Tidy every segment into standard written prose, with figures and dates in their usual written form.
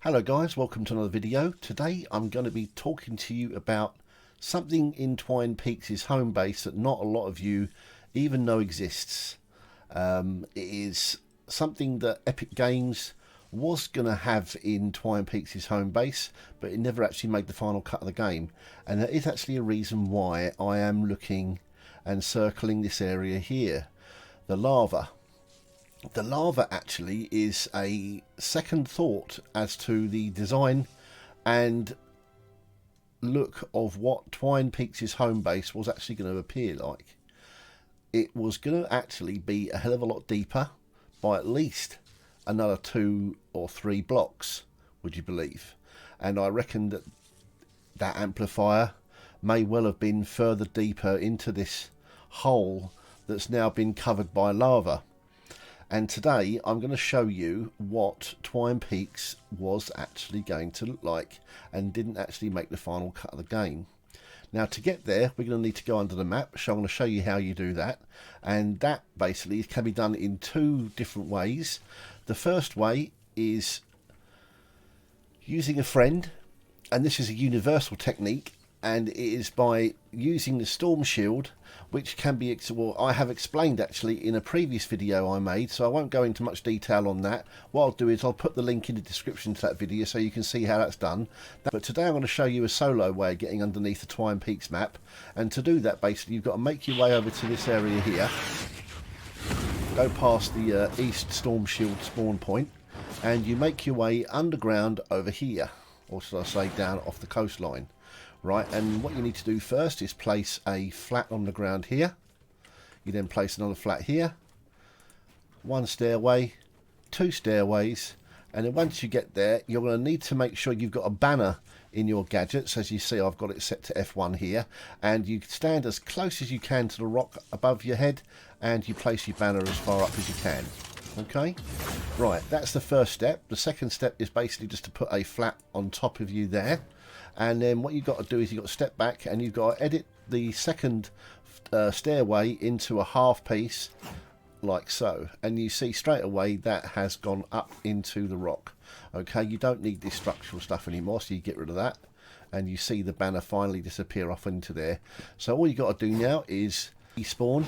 Hello guys, welcome to another video. Today I'm going to be talking to you about something in Twine Peaks' home base that not a lot of you even know exists. It is something that Epic Games was going to have in Twine Peaks' home base, but it never actually made the final cut of the game. And there is actually a reason why I am looking and circling this area here. The lava. The lava actually is a second thought as to the design and look of what Twine Peaks' home base was actually going to appear like. It was going to actually be a hell of a lot deeper by at least another 2 or 3 blocks, would you believe? And I reckon that that amplifier may well have been further deeper into this hole that's now been covered by lava. And today I'm going to show you what Twine Peaks was actually going to look like and didn't actually make the final cut of the game. Now to get there we're going to need to go under the map, so I'm going to show you how you do that. And that basically can be done in 2 different ways. The first way is using a friend, and this is a universal technique, and it is by using the storm shield, which can be, well, I have explained actually in a previous video I made, so I won't go into much detail on that. What I'll do is I'll put the link in the description to that video so you can see how that's done. But today I'm going to show you a solo way of getting underneath the Twine Peaks map, and to do that basically you've got to make your way over to this area here, go past the east storm shield spawn point, and you make your way underground over here, or should I say down off the coastline. Right, and what you need to do first is place a flat on the ground here. You then place another flat here, 1 stairway, 2 stairways, and then once you get there you're going to need to make sure you've got a banner in your gadgets. As you see, I've got it set to F1 here, and you stand as close as you can to the rock above your head and you place your banner as far up as you can. Okay, right, that's the first step. The second step is basically just to put a flat on top of you there. And then what you've got to do is you've got to step back and you've got to edit the second stairway into a half piece like so, and you see straight away that has gone up into the rock. Okay, you don't need this structural stuff anymore, so you get rid of that, and you see the banner finally disappear off into there. So all you got to do now is respawn,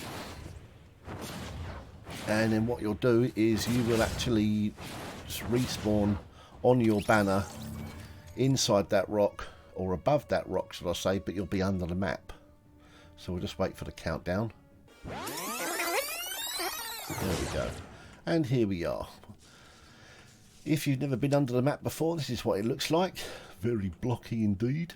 and then what you'll do is you will actually respawn on your banner inside that rock, or above that rock should I say, but you'll be under the map. So we'll just wait for the countdown. There we go, and here we are. If you've never been under the map before, this is what it looks like. Very blocky indeed,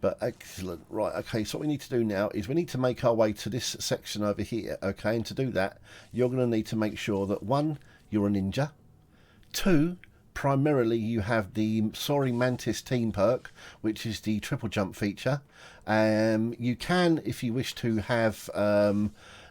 but excellent. Right, okay, so what we need to do now is we need to make our way to this section over here. Okay, and to do that you're going to need to make sure that 1, you're a ninja, 2, primarily you have the Soaring Mantis team perk, which is the triple jump feature. You can, if you wish to, have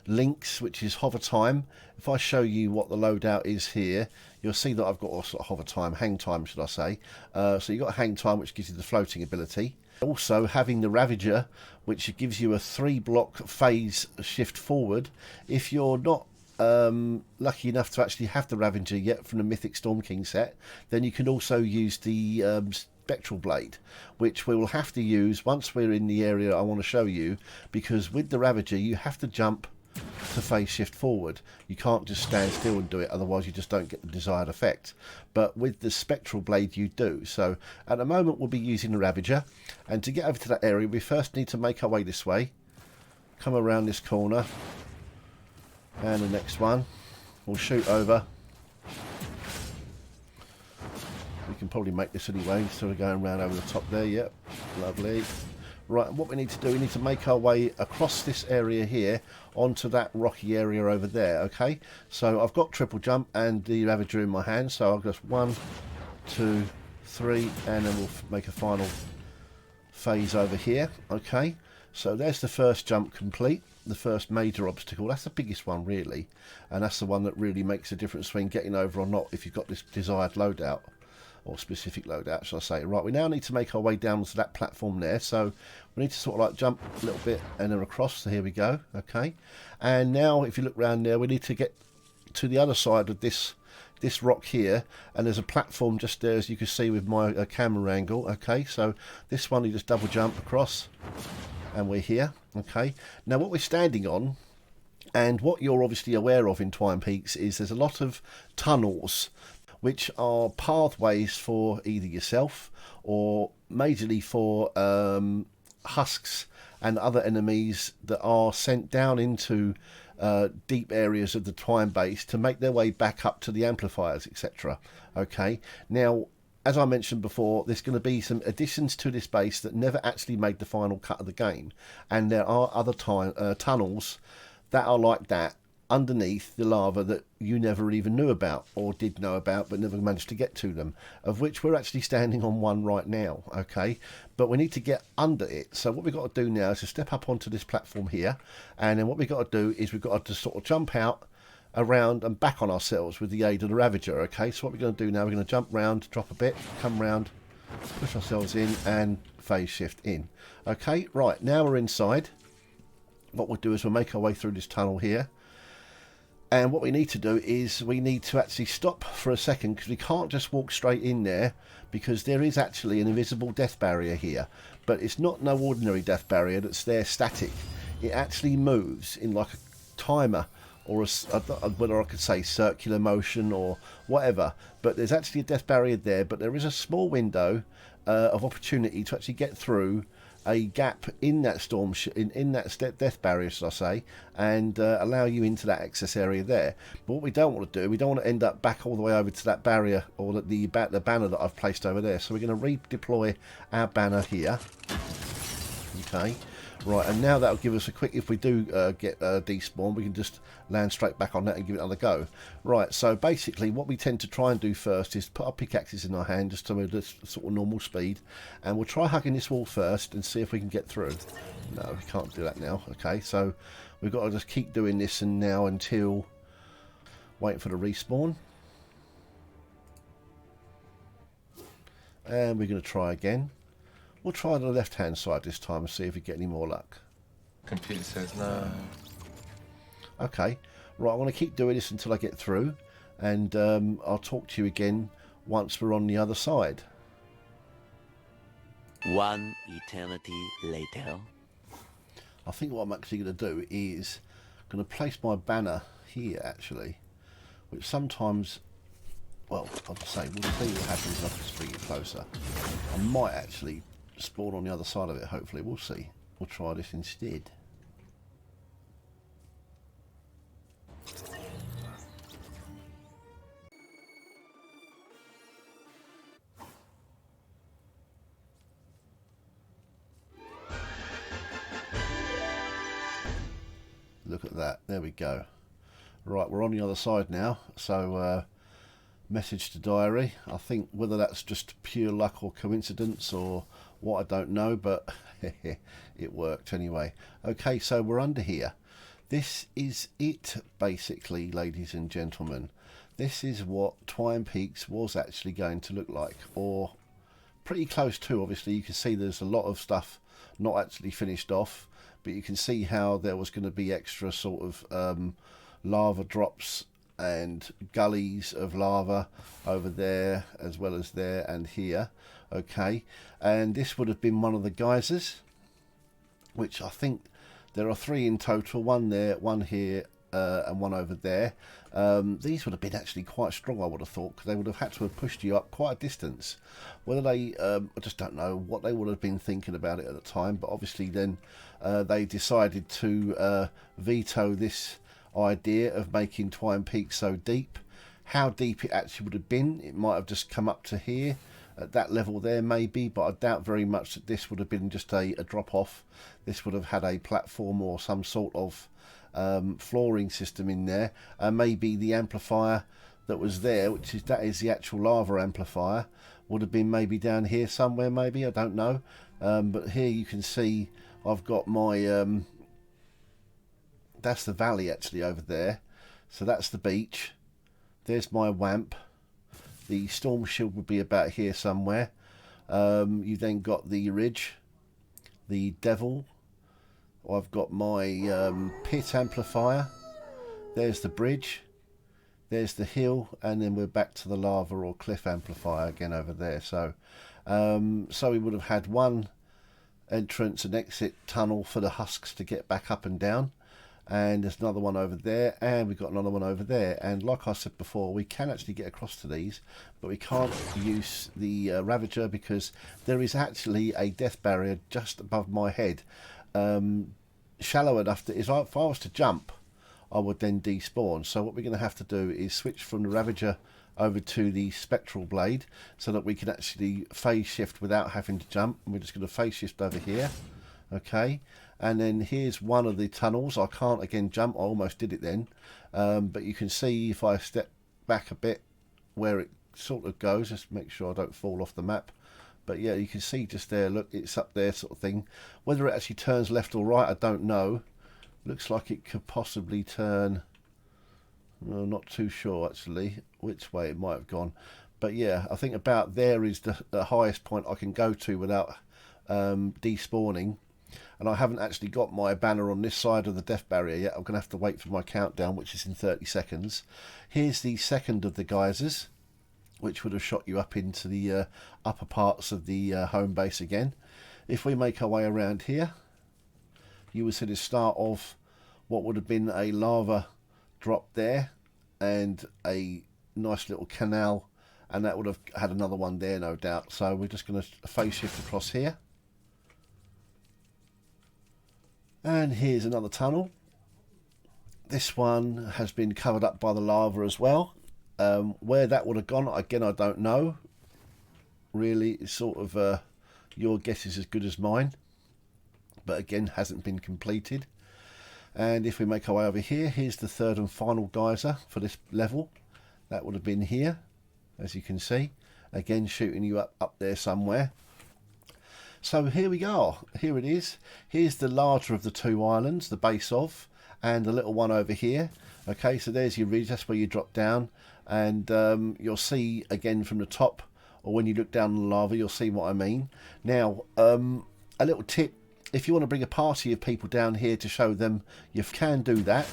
links, which is hover time. If I show you what the loadout is here, you'll see that I've got also hover time, hang time should I say. So you've got hang time, which gives you the floating ability. Also having the Ravager, which gives you a 3-block phase shift forward. If you're not lucky enough to actually have the Ravager yet from the Mythic Storm King set, then you can also use the Spectral Blade, which we will have to use once we're in the area I want to show you, because with the Ravager you have to jump to phase shift forward. You can't just stand still and do it, otherwise you just don't get the desired effect. But with the Spectral Blade you do. So at the moment we'll be using the Ravager, and to get over to that area we first need to make our way this way, come around this corner, and the next one we'll shoot over. We can probably make this anyway, so we're going around over the top there. Yep, lovely. Right, and what we need to do, we need to make our way across this area here onto that rocky area over there. Okay, so I've got triple jump and the Ravager in my hand, so I'll just 1, 2, 3, and then we'll make a final phase over here. Okay, so there's the first jump complete, the first major obstacle. That's the biggest one really, and that's the one that really makes a difference between getting over or not if you've got this desired loadout, or specific loadout shall I say. Right, we now need to make our way down to that platform there, so we need to sort of like jump a little bit and then across. So here we go. Okay, and now if you look around there we need to get to the other side of this this rock here, and there's a platform just there, as you can see with my camera angle. Okay, so this one you just double jump across and we're here. Okay, now what we're standing on, and what you're obviously aware of in Twine Peaks, is there's a lot of tunnels which are pathways for either yourself or majorly for husks and other enemies that are sent down into deep areas of the Twine base to make their way back up to the amplifiers, etc. Okay, now as I mentioned before, there's going to be some additions to this base that never actually made the final cut of the game, and there are other tunnels that are like that underneath the lava that you never even knew about, or did know about but never managed to get to them, of which we're actually standing on one right now. Okay, but we need to get under it. So what we've got to do now is to step up onto this platform here, and then what we've got to do is we've got to sort of jump out, around and back on ourselves with the aid of the Ravager. Okay, so what we're going to do now, we're going to jump round, drop a bit, come round, push ourselves in and phase shift in. Okay, right, now we're inside. What we'll do is we'll make our way through this tunnel here, and what we need to do is we need to actually stop for a second, because we can't just walk straight in there, because there is actually an invisible death barrier here. But it's not no ordinary death barrier that's there static. It actually moves in like a timer, or whether I could say circular motion or whatever, but there's actually a death barrier there. But there is a small window of opportunity to actually get through a gap in that in that death barrier, should I say, and allow you into that access area there. But what we don't want to do, we don't want to end up back all the way over to that barrier, or the banner that I've placed over there. So we're going to redeploy our banner here. Okay, right, and now that'll give us a quick, if we do get despawn, we can just land straight back on that and give it another go. Right, so basically what we tend to try and do first is put our pickaxes in our hand, just to this sort of normal speed, and we'll try hugging this wall first and see if we can get through. No, we can't do that now. Okay, so we've got to just keep doing this and now until waiting for the respawn. And we're going to try again. We'll try the left hand side this time and see if we get any more luck. Computer says no. Okay, right, I'm going to keep doing this until I get through, and I'll talk to you again once we're on the other side. One eternity later. I think what I'm actually going to do is going to place my banner here, actually, which sometimes, well, I'll just say, we'll see what happens if I just bring it closer. I might actually spawn on the other side of it, hopefully. We'll see. We'll try this instead. Look at that, there we go. Right, we're on the other side now, so message to diary. I think whether that's just pure luck or coincidence or what, I don't know, but it worked anyway. Okay, so we're under here. This is it, basically, ladies and gentlemen. This is what Twine Peaks was actually going to look like, or pretty close to. Obviously you can see there's a lot of stuff not actually finished off, but you can see how there was going to be extra sort of lava drops and gullies of lava over there, as well as there and here. Okay, and this would have been one of the geysers, which I think there are 3 in total, one there, one here, and one over there. These would have been actually quite strong, I would have thought, because they would have had to have pushed you up quite a distance. Whether they, I just don't know what they would have been thinking about it at the time, but obviously then they decided to veto this idea of making Twine Peaks so deep. How deep it actually would have been, it might have just come up to here, at that level there maybe, but I doubt very much that this would have been just a drop off. This would have had a platform or some sort of flooring system in there, and maybe the amplifier that was there, that is the actual lava amplifier, would have been maybe down here somewhere, maybe, I don't know. But here you can see I've got my that's the valley actually over there, so that's the beach. There's my WAMP. The storm shield would be about here somewhere. You then got the ridge, the devil. I've got my pit amplifier. There's the bridge. there's the hill, and then we're back to the lava or cliff amplifier again over there. So so we would have had one entrance and exit tunnel for the husks to get back up and down, and there's another one over there, and we've got another one over there. And like I said before, we can actually get across to these, but we can't use the Ravager because there is actually a death barrier just above my head, shallow enough that if I was to jump, I would then despawn. So what we're going to have to do is switch from the Ravager over to the spectral blade so that we can actually phase shift without having to jump. And we're just going to phase shift over here. Okay, and then here's one of the tunnels. I can't again jump. I almost did it then, but you can see if I step back a bit where it sort of goes. Just make sure I don't fall off the map. But yeah, you can see just there, look, it's up there sort of thing. Whether it actually turns left or right, I don't know. Looks like it could possibly turn, well, not too sure actually which way it might have gone. But yeah, I think about there is the highest point I can go to without despawning. And I haven't actually got my banner on this side of the death barrier yet. I'm going to have to wait for my countdown, which is in 30 seconds. Here's the second of the geysers, which would have shot you up into the upper parts of the home base again. If we make our way around here, you will see the start of what would have been a lava drop there and a nice little canal, and that would have had another one there, no doubt. So we're just going to phase shift across here. And here's another tunnel. This one has been covered up by the lava as well. Where that would have gone, again, I don't know. Really, it's sort of your guess is as good as mine. But again, hasn't been completed. And if we make our way over here, here's the third and final geyser for this level. That would have been here, as you can see. Again, shooting you up there somewhere. So here we go. Here it is. Here's the larger of the two islands, the base of, and the little one over here. Okay, so there's your ridge. That's where you drop down, and you'll see again from the top, or when you look down the lava, you'll see what I mean. Now, a little tip: if you want to bring a party of people down here to show them, you can do that.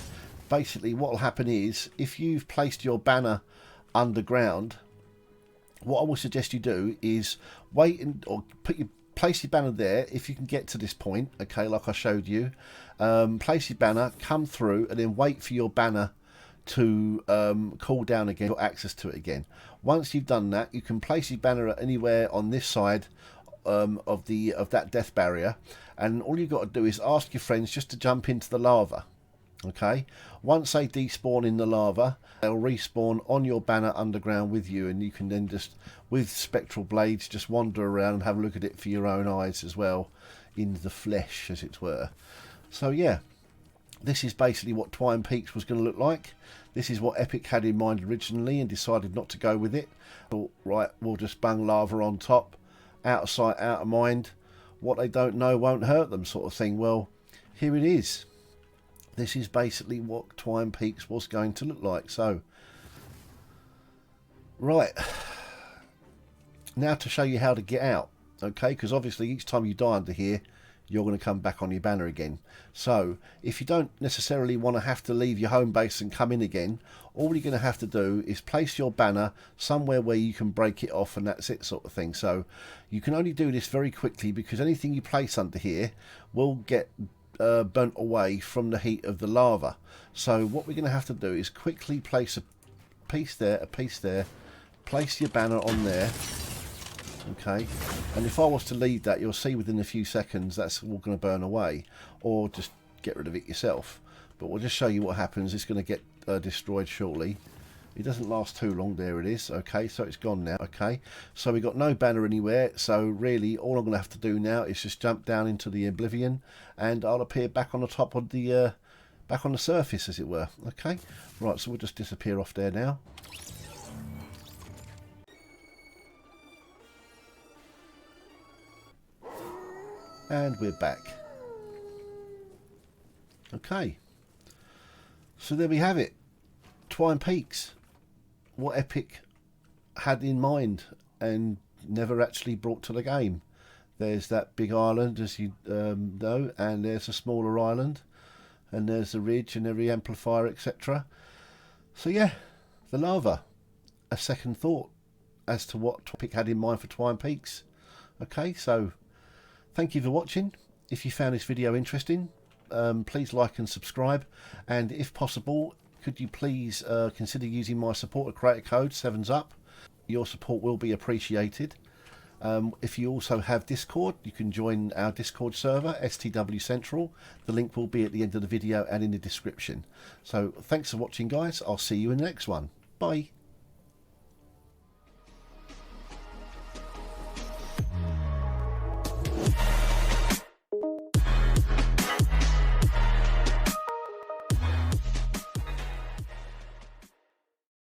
Basically, what will happen is, if you've placed your banner underground, what I will suggest you do is wait or place your banner there if you can get to this point, okay, like I showed you. Place your banner, come through, and then wait for your banner to cool down again, got access to it again. Once you've done that, you can place your banner anywhere on this side of that death barrier, and all you've got to do is ask your friends just to jump into the lava. Okay, once they despawn in the lava, they'll respawn on your banner underground with you, and you can then just, with spectral blades, just wander around and have a look at it for your own eyes as well, in the flesh, as it were. So yeah, this is basically what Twine Peaks was going to look like. This is what Epic had in mind originally and decided not to go with it. Thought, right, we'll just bung lava on top, out of sight, out of mind. What they don't know won't hurt them, sort of thing. Well, here it is. This is basically what Twine Peaks was going to look like. So, right, now to show you how to get out, okay, because obviously each time you die under here, you're going to come back on your banner again. So if you don't necessarily want to have to leave your home base and come in again, all you're going to have to do is place your banner somewhere where you can break it off, and that's it, sort of thing. So you can only do this very quickly, because anything you place under here will get burnt away from the heat of the lava. So what we're going to have to do is quickly place a piece there, a piece there, place your banner on there, okay, and if I was to leave that, you'll see within a few seconds that's all going to burn away, or just get rid of it yourself. But we'll just show you what happens. It's going to get destroyed shortly. It doesn't last too long. There it is. Okay, so it's gone now. Okay, so we got no banner anywhere, so really all I'm going to have to do now is just jump down into the oblivion, and I'll appear back on the top of the back on the surface, as it were. Okay, right, so we'll just disappear off there now. And we're back. Okay, so there we have it. Twine Peaks. What Epic had in mind and never actually brought to the game. There's that big island, as you know, and there's a smaller island, and there's the ridge and every amplifier, etc. So yeah, the lava a second thought as to what topic had in mind for Twine Peaks. Okay, so thank you for watching. If you found this video interesting, please like and subscribe, and if possible, could you please consider using my supporter creator code 7SUP. Your support will be appreciated. If you also have Discord, you can join our Discord server, STW Central. The link will be at the end of the video and in the description. So thanks for watching, guys. I'll see you in the next one. Bye.